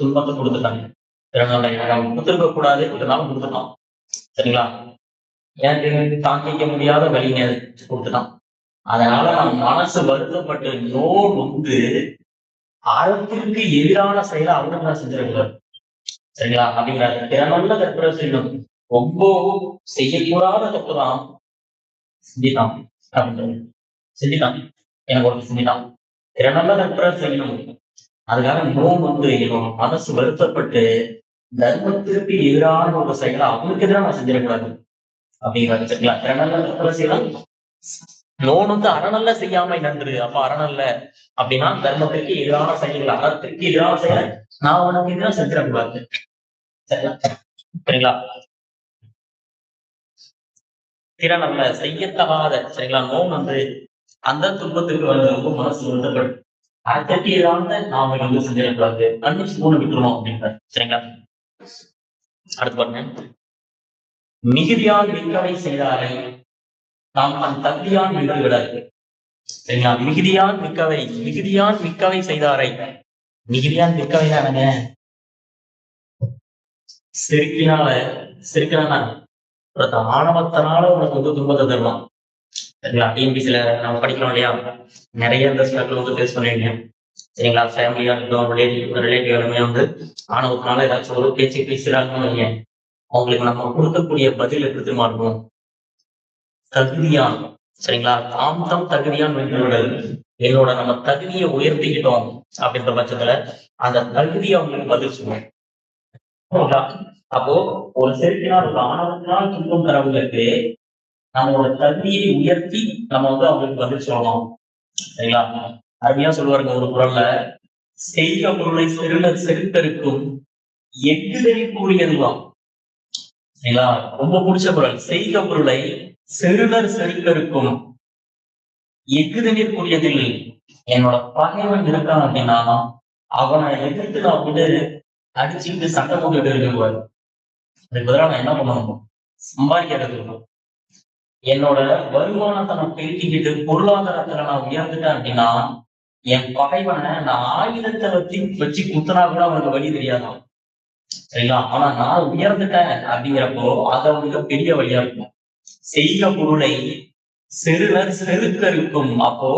Speaker 1: துன்பத்தை கொடுத்துட்டாங்க. திறனால எனக்கு அவன் கொடுத்துருக்க கூடாது, இருந்தாலும் கொடுத்துட்டான். சரிங்களா? எனக்கு தாங்கிக்க முடியாத வழிங்க கொடுத்துட்டான். அதனால நான் மனசு வருத்தப்பட்டு நோன் வந்து அறத்திற்கு எதிரான செயலை அவனுக்கு நான் செஞ்சிடக்கூடாது. சரிங்களா? அப்படிங்கிறாரு. திறனல்ல தற்பிறர் செய்யணும், ரொம்ப செய்யக்கூடாத தப்பு தான் செஞ்சுட்டான் அப்படின்றது. செஞ்சுட்டான், எனக்கு ஒருத்தர் செஞ்சுட்டான், திறனல்ல தற்பிறர் செய்யணும், அதுக்காக நோன் வந்து என்னோட மனசு வருத்தப்பட்டு தர்மத்திற்கு எதிரான ஒரு செயலை அவனுக்கு எதிராக நான் செஞ்சிடக்கூடாது அப்படிங்கிறாரு. சரிங்களா? திறனல்ல தற்பிறர் செய்யலாம், நோன் வந்து அறநல்ல செய்யாமை நன்று. அப்ப அறநல்ல அப்படின்னா தர்மத்திற்கு எதிரான செயல்கள், அறத்திற்கு எதிரான செயலை நான் உனக்கு எதிராக செஞ்சிடக்கூடாது. சரிங்களா? திறனல்ல செய்யத்தகாத, சரிங்களா, நோன் வந்து அந்த துன்பத்துக்கு வந்து ரொம்ப மனசு வருத்தப்படும், அறத்திற்கு எதிரான நாம வந்து செஞ்சிடக்கூடாது, கண்டிச்சு மூணு விட்டுருவோம் அப்படின்றார். சரிங்களா? அடுத்து பாருங்க. மிகுதியால் மிக்கவை செய்தாரை நாம் தன் தகுதியான் மிக விடாது. சரிங்களா? மிகுதியான் மிக்கவை செய்தாரை. மிகுதியான் மிக்கவை தானங்க? செருக்கினால ஆணவத்தினால உனக்கு வந்து துன்பத்தை தருவான். சரிங்களா? டிஎன்பிசில நம்ம படிக்கிறோம் இல்லையா, நிறைய இந்த ஸ்ட்ரகிள் வந்து பேஸ் பண்ணிருக்கேன். சரிங்களா? ஃபேமிலியா இருக்கட்டும், ரிலேட்டிவ் எல்லாமே வந்து ஆணவத்தினால ஏதாச்சும் ஒரு பேச்சு பேசுறாங்கன்னு வைங்க, அவங்களுக்கு நம்ம கொடுக்கக்கூடிய பதில் எப்படி தெரியுமா இருக்கும்? தகுதியான். சரிங்களா? தாம் தகுதியான் வென்றுவிடல். என்னோட நம்ம தகுதியை உயர்த்திக்கிட்டோம் அப்படின்ற பட்சத்துல அந்த தகுதியை அவங்களுக்கு பதில் சொல்லுவோம். அப்போ ஒரு செருக்கினால், ஒரு ஆணவத்தினால் துன்பம் தரவங்களுக்கு நம்மளோட தகுதியை உயர்த்தி நம்ம வந்து அவங்களுக்கு பதில் சொல்லணும். சரிங்களா? அருமையா சொல்லுவாருங்க ஒரு குரல்ல, செய்த பொருளை செருளர் செருத்தருக்கும் எக்குதறி கூறியதுதான். சரிங்களா? ரொம்ப பிடிச்ச குரல். செய்த பொருளை செருளர் செருக்கருக்கும் எக்குதனில் கூடியதில். என்னோட பகைவன் இருக்கான் அப்படின்னா அவனை எதிர்த்து நான் வந்து அடிச்சுட்டு சண்டை போட்டுட்டு இருக்குவாரு. அதுக்கு பதிலாக நான் என்ன பண்ணணும்? சம்பாதிக்கிறது இருக்கும். என்னோட வருமானத்தை நான் பெருக்கிக்கிட்டு பொருளாதாரத்துல நான் உயர்ந்துட்டேன் அப்படின்னா என் பகைவனை நான் ஆயுதத்தை வச்சு குத்துனா கூட அவனுக்கு வழி தெரியாதான். சரிங்களா? ஆனா நான் உயர்ந்துட்டேன் அப்படிங்கிறப்போ அது அவனுக்கு பெரிய வழியா இருக்கும். செய்த பொருளை செருளர் செருக்க இருக்கும். அப்போ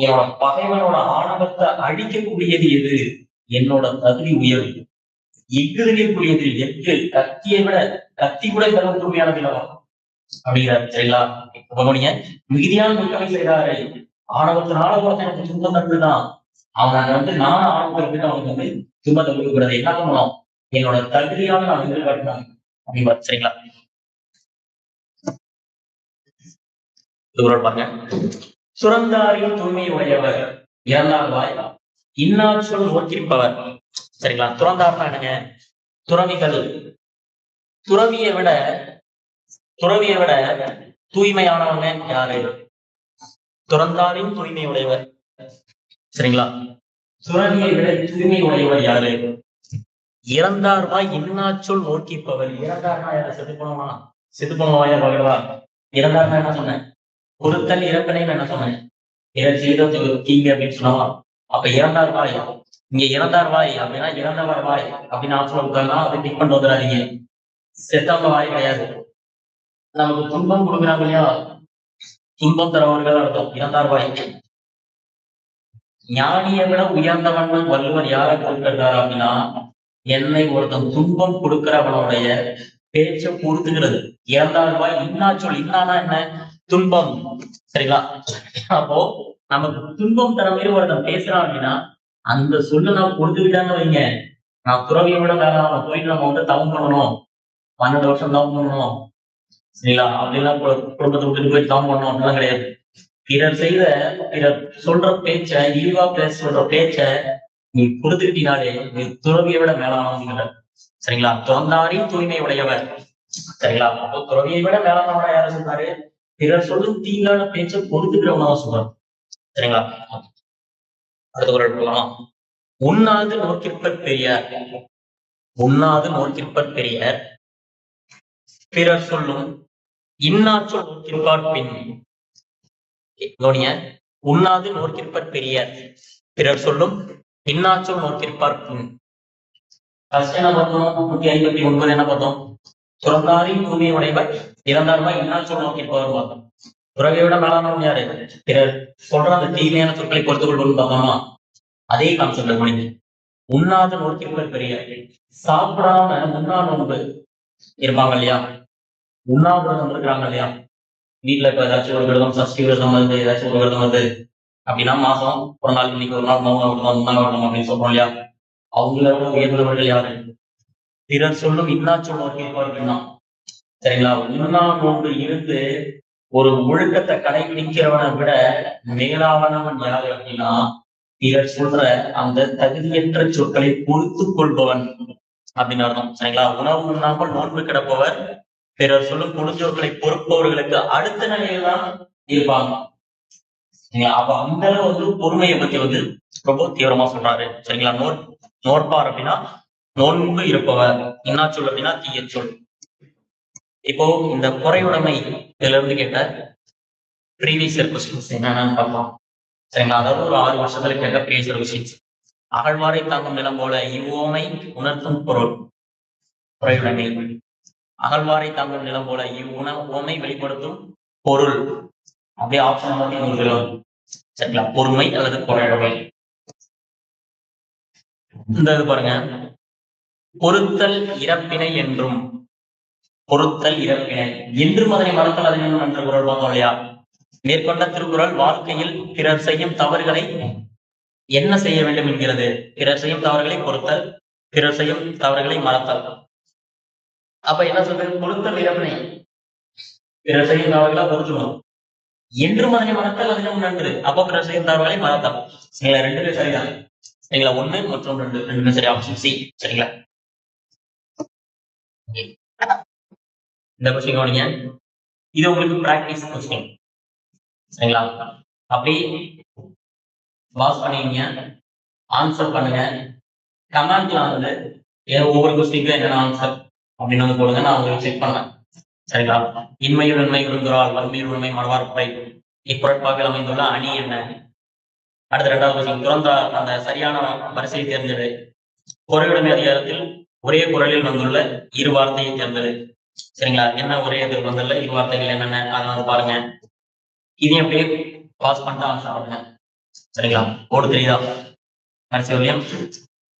Speaker 1: என்னோட பகைவனோட ஆணவத்தை அழிக்கக்கூடியது எது? என்னோட தகுதி உயர்வு. எஃகுதலியக்கூடியது எஃகு, கத்தியை விட கத்தி கூட இந்த அளவுக்கு உண்மையானது இல்லவா அப்படிங்கிறாரு. சரிங்களா? கவனிங்க. மிகுதியான மிக்கவை செய்தாரு, ஆணவத்தினால ஒருத்தன் எனக்கு துன்பம் தந்துதான், அவன் வந்து நானும் ஆணவத்தை விட்டு அவனுக்கு வந்து துன்பத்தை கொடுக்கிறது என்ன பண்ணணும்? என்னோட தகுதியான நான் எதிர்பார்க்கணும் அப்படிங்கிறார். சரிங்களா? பாருங்க. சுரந்தாரின் தூய்மை உடையவர் இரண்டாம் வாய் இன்னார் சொல் ஒற்றிப்பவர். சரிங்களா? துறந்தார்னா என்னங்க? துறவிகள். துறவியை விட தூய்மையானவங்க யாரு? துறந்தாரின் தூய்மை உடையவர். சரிங்களா? துறவியை விட தூய்மை உடையவர் யாரு? இறந்தார்வாய் இன்னாச்சொல் நோக்கிப்பவர். இறந்தார்னா யாரு? செத்து போனவாயா பகவா? இறந்தார்னா என்ன சொன்னேன்? பொருத்தல் இறப்பினை என்ன சொன்னேன்? தீங்கு அப்படின்னு சொன்னவா? அப்ப இறந்தார் வாய், இங்க இறந்தார் வாய் அப்படின்னா இறந்தவர் வாய் அப்படின்னு ஆப்ஷன் கொடுத்தாங்கன்னா அதை டிக் பண்ணிட்டு வந்துடாதீங்க. செத்தவங்க வாய் கிடையாது. நமக்கு துன்பம் கொடுக்குறாங்க இல்லையா, துன்பம் தரவர்கள் அர்த்தம் இறந்தார் வாய். ஞானியை விட உயர்ந்தவன் வள்ளுவர் யாரை கொடுக்கிறார் அப்படின்னா, என்னை ஒருத்தன் துன்பம் கொடுக்கிறவனுடைய பேச்சை பொறுத்துக்கிறது. இறந்தார் வாய் இன்னா சொல். இன்னானா என்ன? துன்பம். சரிங்களா? அப்போ நமக்கு துன்பம் தர மாதிரி ஒருத்தன் பேசுறான் அப்படின்னா அந்த சொல்ல நான் கொடுத்துக்கிட்டான்னு வைங்க, நான் துறவியை விட வேற போயிட்டு நம்ம வந்து தவம் பண்ணணும், 12 வருஷம் தவம் பண்ணணும். சரிங்களா? அப்படிலாம் குடும்பத்தை விட்டுட்டு போய் தவம் பண்ணணும் அப்படிலாம் கிடையாது. பிறர் சொல்ற பேச்ச, இழிவா சொல்ற பேச்ச நீ கொடுத்துக்கிட்டீனாலே நீ துறவியை விட மேலானவங்க. சரிங்களா? துறந்தாரின் தூய்மை உடையவர். சரிங்களா? அப்போ துறவியை விட மேலானவனா யாரை சொல்றாரு? பிறர் சொல்லும் தீங்கான பேச்சை பொறுத்துக்கிறவனா சொல்றாரு. சரிங்களா? அடுத்த குறள் போகலாமா? உண்ணாது நோக்கிற்பர் பெரியார், உண்ணாது நோக்கிற்பர் பெரியார், பிறர் சொல்லும் இன்னாச்சொல் நோக்கிற்பார் பின். கவனிங்க, உண்ணாது நோக்கிற்பர் பெரியார், பிறர் சொல்லும் இன்னாச்சொல் நோக்கிற்பார் பின். ஃபர்ஸ்ட் என்ன பார்த்தோம்? 159 என்ன பார்த்தோம்? துறந்தாரின் தூய்மை உடையவர் இறந்தார்பாய் இன்னாச்சொல் நோக்கிற்பவர் பார்த்தோம். துறவியை விட மேலானவன் யாரு? பிறர் சொல்ற அந்த தீமையான சொற்களை பொறுத்துக் கொள்வது பார்த்தோமா? அதே கான்செப்ட்ல கவனிங்க. உண்ணாத நோக்கிற்பர் பெரியார், சாப்பிடாம உண்ணா நோன்பு இருப்பாங்க இல்லையா? உண்ணாவிரதம் இருக்கிறாங்க இல்லையா? வீட்டுல இப்ப ஏதாச்சும் ஒரு விரதம், சஷ்டி விரதம் வருது, ஏதாச்சும் ஒரு விரதம் வருது அப்படின்னா, மாசம் ஒரு நாள், இன்னைக்கு ஒரு நாள் மௌன விரதம், உண்ணாவிரதம் அப்படின்னு சொல்றோம் இல்லையா? அவங்களோட உயர்ந்தவர்கள் யாரு? பிறர் சொல்லும் இன்னாச்சொல் நோக்கியிருப்பார் அப்படின்னா, சரிங்களா? உண்ணா நோன்பு இருந்து ஒரு ஒழுக்கத்தை கடைபிடிக்கிறவனை விட மேலானவன் யாரு அப்படின்னா, பிறர் சொல்ற அந்த தகுதியற்ற சொற்களை பொறுத்துக் கொள்பவன் அப்படின்னு அர்த்தம். சரிங்களா? உணவு உண்ணாமல் நோன்பு கிடப்பவர் பிறர் சொல்லும் கொடுஞ்சொற்களை பொறுப்பவர்களுக்கு அடுத்த நிலையில தான் இருப்பாங்க. அப்ப அந்த அளவு பொறுமையை பத்தி ரொம்ப தீவிரமா சொல்றாரு. சரிங்களா? நோற்பார் அப்படின்னா நோன்பு இருப்பவர், இன்னாச்சொல் அப்படின்னா தீய சொல். இப்போ இந்த குறையுடைமை இதுல இருந்து கேட்ட ப்ரீவியஸ் இயர் கொஸ்டின்ஸ் என்னன்னு பார்க்கலாம். சரிங்களா? அதாவது ஒரு 6 வருஷத்துல கேட்ட ப்ரீவியஸ் இயர் கொஸ்டின்ஸ். அகழ்வாரை தாங்கும் நிலம் போல இவ்வோமை உணர்த்தும் பொருள். குறையுடைமை. அகழ்வாரை தாங்கும் நிலம் போல இவ்வுணமை வெளிப்படுத்தும் பொருள். அப்படியே ஆப்ஷன் மட்டும் உங்களுக்கு சரிங்களா? பொறுமை அல்லது குறையுடைமை. இந்த இது பாருங்க, பொறுத்தல் இறப்பினை என்றும், பொறுத்தல் இறப்பினை என்றும் அதனை மறத்தல் அதனை என்ற குரல் பார்த்தோம் இல்லையா? மேற்கொண்ட திருக்குறள் வாழ்க்கையில் பிறர் செய்யும் தவறுகளை என்ன செய்ய வேண்டும் என்கிறது. பிறர் செய்யும் தவறுகளை பொறுத்தல், பிறர் செய்யும் தவறுகளை மறத்தல். அப்ப என்ன சொல்றது? பொறுத்தல் இறப்பினை, பிறர் செய்யும் தவறுகளை பொறுத்துணும், என்றும் அதனை மறத்தல் அதிகம் நன்று. அப்ப பிறர் செய்யும் தவறுகளை மறத்தல். சரிங்களா? ரெண்டுமே சரிதான். சரிங்களா? 1 மற்றும் 2 ரெண்டுமே சரி. Option C. சரிங்களா? இந்த கொஸ்டின் கவனிங்க, இது உங்களுக்கு பிராக்டிஸ் கொஸ்டின். சரிங்களா? அப்படி பாஸ் பண்ணீங்க, ஆன்சர் பண்ணுங்க. கமெண்ட்ல ஒவ்வொரு கொஸ்டினுக்கும் என்னென்ன ஆன்சர் அப்படின்னு போடுங்க, நான் உங்களுக்கு செக் பண்ணேன். சரிங்களா? இன்மையுள் உண்மை விருந்துறால் வறுமையுள் உண்மை மனவார்ப்பை இக்குறட்பாக்கள் அமைந்துள்ள அணி என்ன? அடுத்த 2வது கொஸ்டின், துறந்த அந்த சரியான வரிசையை தேர்ந்தெடு. குறையுடைமை அதிகாரத்தில் ஒரே குரலில் வந்துள்ள 2 வார்த்தையை தேர்ந்தெடு. சரிங்களா? என்ன ஒரே இது வந்துள்ள 2 வார்த்தைகள் என்னென்ன அதை பாருங்க. இதையும் அப்படியே பாஸ் பண்ணிட்டு ஆன்சர் பண்ணுங்க. சரிங்களா? போடு தெரியுதா? வரிசை வரையும்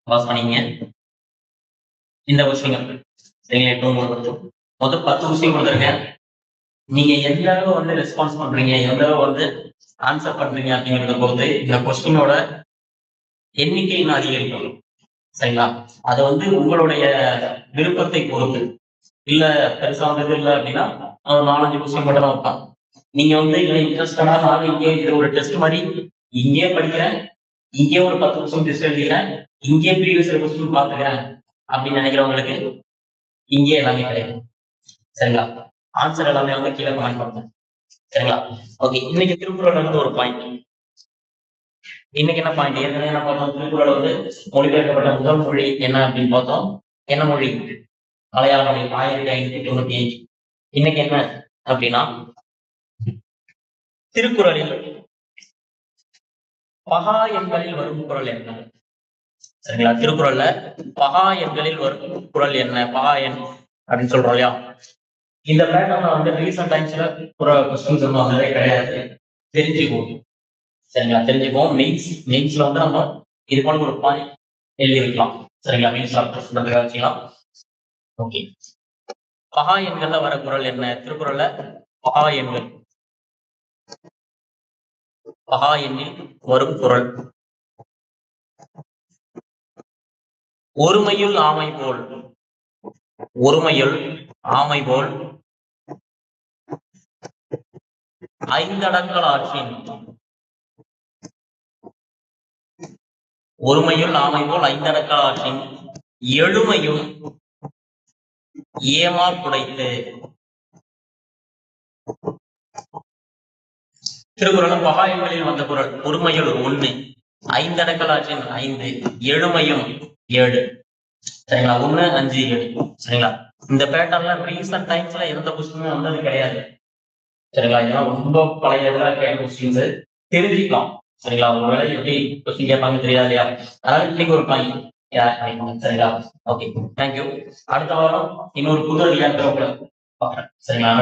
Speaker 1: பாஸ் பண்ணீங்க. இந்த கொஸ்டின் சரிங்களா? மொத்தம் 10 விஷயம் கொடுத்துருக்கேன். நீங்க எந்த அளவு ரெஸ்பான்ஸ் பண்றீங்க, எந்த அளவு ஆன்சர் பண்றீங்க அப்படிங்கிறத பொறுத்து இந்த கொஸ்டினோட எண்ணிக்கை இன்னும் அதிகரிக்கும். சரிங்களா? அது உங்களுடைய விருப்பத்தை பொறுத்து. இல்ல பெருசா இல்லை அப்படின்னா 4-5 கொஸ்டின் மட்டும் தான் வைப்பான். நீங்க இதுல இன்ட்ரெஸ்டடா நானும் இங்கே இது ஒரு டெஸ்ட் மாதிரி இங்கே படிக்கிறேன், இங்கே ஒரு 10 கொஸ்டின் டெஸ்ட் எழுதிக்கிறேன், இங்கே ப்ரீவியஸ் கொஸ்டின் பாத்துக்கிறேன் அப்படின்னு நினைக்கிறவங்களுக்கு இங்கே எல்லாமே கிடைக்கும். சரிங்களா? ஆன்சர் எல்லாமே கீழே கமெண்ட் பண்ணுங்க. சரிங்களா? ஓகே, இன்னைக்கு திருக்குறள் ஒரு பாயிண்ட். இன்னைக்கு என்ன பாயிண்ட்? ஏற்கனவே என்ன பார்த்தோம்? திருக்குறள் மொழிபெயர்க்கப்பட்ட முதல் மொழி என்ன அப்படின்னு பார்த்தோம். என்ன மொழி? மலையாள மொழி, 1595. இன்னைக்கு என்ன அப்படின்னா, திருக்குறளில் பகா எண்களில் வரும் குறள் என்ன? சரிங்களா? திருக்குறள்ல பகா எண்களில் வரும் குறள் என்ன? பகா எண் அப்படின்னு சொல்றோம் இல்லையா? இந்த பேட்டர்ல ரீசன்ட் டைம்ஸ்ல கொஸ்டின்ஸ் வந்ததே கிடையாது. தெரிஞ்சுக்குவோம். சரிங்களா? தெரிஞ்சுக்குவோம். மெயின்ஸ்ல நம்ம இது போல ஒரு பாயிண்ட் எழுதி வைக்கலாம். சரிங்களா? மெயின்ஸ் சொல்றதுக்காக வச்சுக்கலாம். ஓகே, பகா எண்கள்ல வர குறள் என்ன? திருக்குறள்ல பகா எண்கள், பகா எண்ணில் வரும் குறள். ஒருமையுள் ஆமை போல், ஒருமையுள் ஆமை போல் ஐந்தடங்கல் ஆற்றின், ஒருமையுள் ஆமை போல் ஐந்தடங்கல் ஆற்றின் எழுமையும் ஏமா புடைத்து. திருக்குறளும் பகா எண்களில் வந்த குறள். ஒருமையுள் 1, ஐந்தடக்கலாற்றின் 5, எழுமையும் 7. சரிங்களா? 1, 5, 7. சரிங்களா? இந்த பேட்டர்ல ரீசன்ட் டைம்ஸ்ல எந்த கொஸ்டினுமே வந்தது கிடையாது. சரிங்களா? ஏன்னா ரொம்ப பழைய இதுல கேட்ட கொஸ்டின்ஸ் தெரிஞ்சுக்கலாம். சரிங்களா? ஒருவேளை எப்படி கொஸ்டின் கேட்பாங்க தெரியாது இல்லையா? அதனால இன்னைக்கு ஒரு பாயிண்ட் சரிங்களா? Okay, thank you. அடுத்த வாரம் இன்னொரு புது விளையாட்டு பார்க்குறேன். சரிங்களா?